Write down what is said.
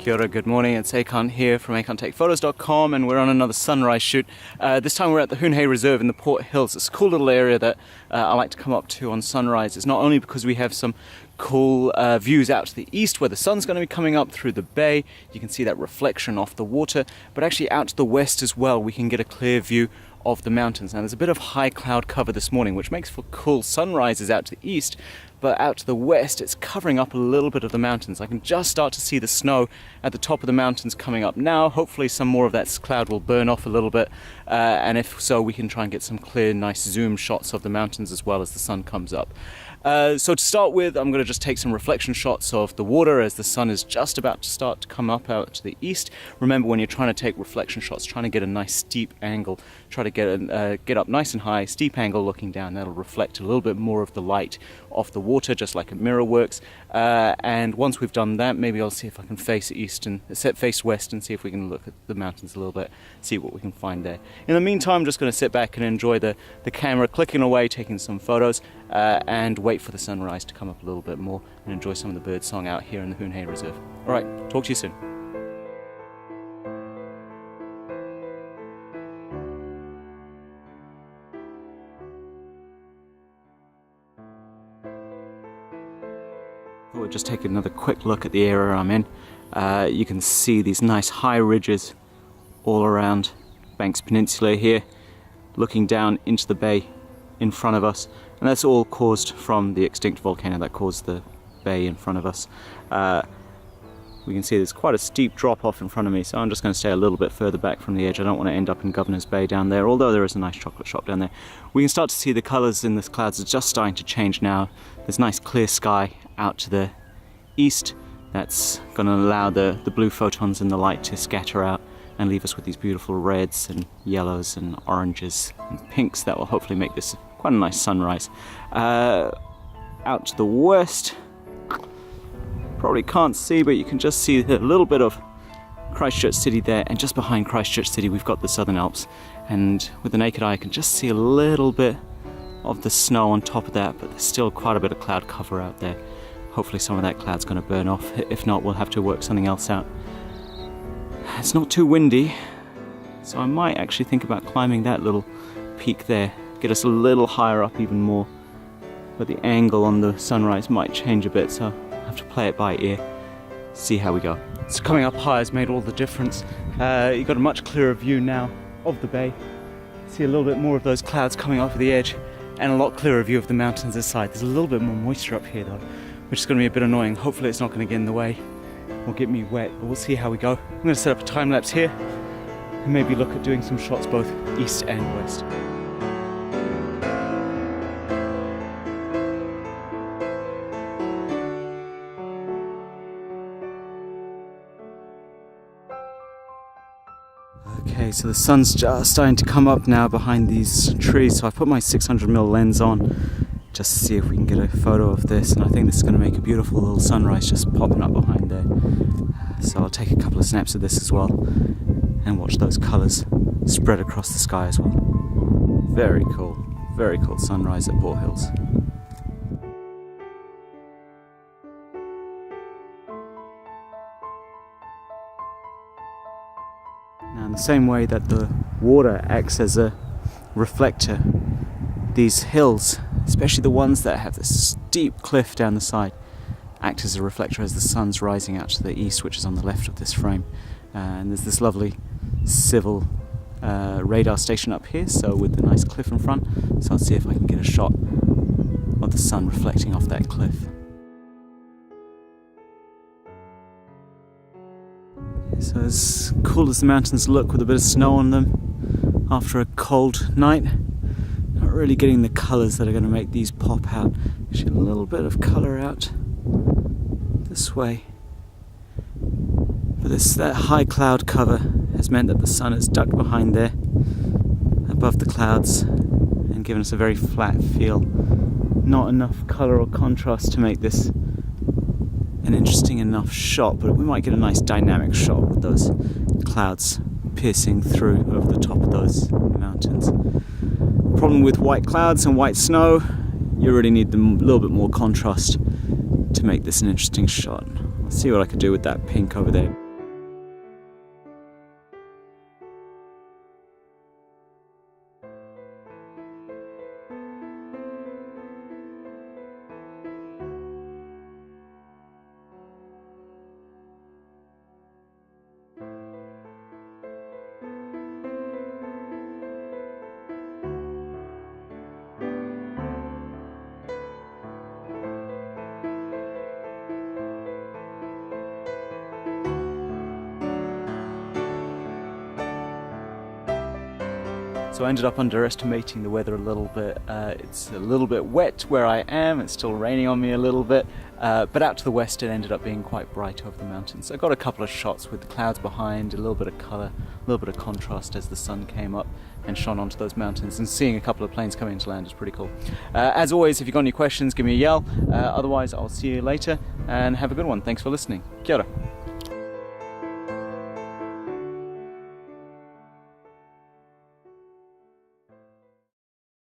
Kia ora, good morning, it's Ekant here from EkantTakePhotos.com, and we're on another sunrise shoot. This time we're at the Hunhei Reserve in the Port Hills. It's a cool little area that I like to come up to on sunrise. It's not only because we have some cool views out to the east where the sun's going to be coming up through the bay, you can see that reflection off the water, but actually out to the west as well we can get a clear view of the mountains. Now there's a bit of high cloud cover this morning, which makes for cool sunrises out to the east, but out to the west it's covering up a little bit of the mountains. I can just start to see the snow at the top of the mountains coming up now. Hopefully some more of that cloud will burn off a little bit, and if so we can try and get some clear, nice zoom shots of the mountains as well as the sun comes up. So to start with, I'm going to just take some reflection shots of the water as the sun is just about to start to come up out to the east. Remember, when you're trying to take reflection shots, trying to get a nice steep angle, try to get up nice and high, steep angle looking down. That'll reflect a little bit more of the light off the water, just like a mirror works. And once we've done that, maybe I'll see if I can face west and see if we can look at the mountains a little bit, see what we can find there. In the meantime, I'm just going to sit back and enjoy the camera clicking away, taking some photos, and wait for the sunrise to come up a little bit more and enjoy some of the bird song out here in the Hunhei Reserve. Alright, talk to you soon. We'll just take another quick look at the area I'm in. You can see these nice high ridges all around Banks Peninsula here, looking down into the bay in front of us, and that's all caused from the extinct volcano that caused the bay in front of us. We can see there's quite a steep drop off in front of me, so I'm just going to stay a little bit further back from the edge. I don't want to end up in Governor's Bay down there, although there is a nice chocolate shop down there. We can start to see the colours in the clouds are just starting to change now. There's nice clear sky out to the east that's going to allow the blue photons in the light to scatter out and leave us with these beautiful reds and yellows and oranges and pinks that will hopefully make this quite a nice sunrise. Out to the west, probably can't see, but you can just see a little bit of Christchurch City there, and just behind Christchurch City we've got the Southern Alps, and with the naked eye I can just see a little bit of the snow on top of that, but there's still quite a bit of cloud cover out there. Hopefully some of that cloud's going to burn off. If not, we'll have to work something else out. It's not too windy, so I might actually think about climbing that little peak there, get us a little higher up even more, but the angle on the sunrise might change a bit, so I'll have to play it by ear, see how we go. So coming up high has made all the difference. You've got a much clearer view now of the bay. See a little bit more of those clouds coming off the edge, and a lot clearer view of the mountains this side. There's a little bit more moisture up here though, which is going to be a bit annoying. Hopefully it's not going to get in the way or get me wet, but we'll see how we go. I'm going to set up a time lapse here and maybe look at doing some shots both east and west. Okay, so the sun's just starting to come up now behind these trees, so I put my 600mm lens on just to see if we can get a photo of this, and I think this is going to make a beautiful little sunrise just popping up behind there. So I'll take a couple of snaps of this as well and watch those colours spread across the sky as well. Very cool sunrise at Port Hills. Now, in the same way that the water acts as a reflector, these hills, especially the ones that have this steep cliff down the side, act as a reflector as the sun's rising out to the east, which is on the left of this frame. And there's this lovely civil radar station up here, so with the nice cliff in front, so I'll see if I can get a shot of the sun reflecting off that cliff. So as cool as the mountains look with a bit of snow on them after a cold night, not really getting the colours that are going to make these pop out. Actually a little bit of colour out this way. But that high cloud cover has meant that the sun is ducked behind there above the clouds and given us a very flat feel. Not enough colour or contrast to make this an interesting enough shot, but we might get a nice dynamic shot with those clouds piercing through over the top of those mountains. The problem with white clouds and white snow, you really need a little bit more contrast to make this an interesting shot. I'll see what I can do with that pink over there. So I ended up underestimating the weather a little bit. It's a little bit wet where I am, it's still raining on me a little bit, but out to the west it ended up being quite bright over the mountains. So I got a couple of shots with the clouds behind, a little bit of colour, a little bit of contrast as the sun came up and shone onto those mountains, and seeing a couple of planes coming into land is pretty cool. As always, if you've got any questions, give me a yell. Otherwise, I'll see you later, and have a good one. Thanks for listening. Kia ora.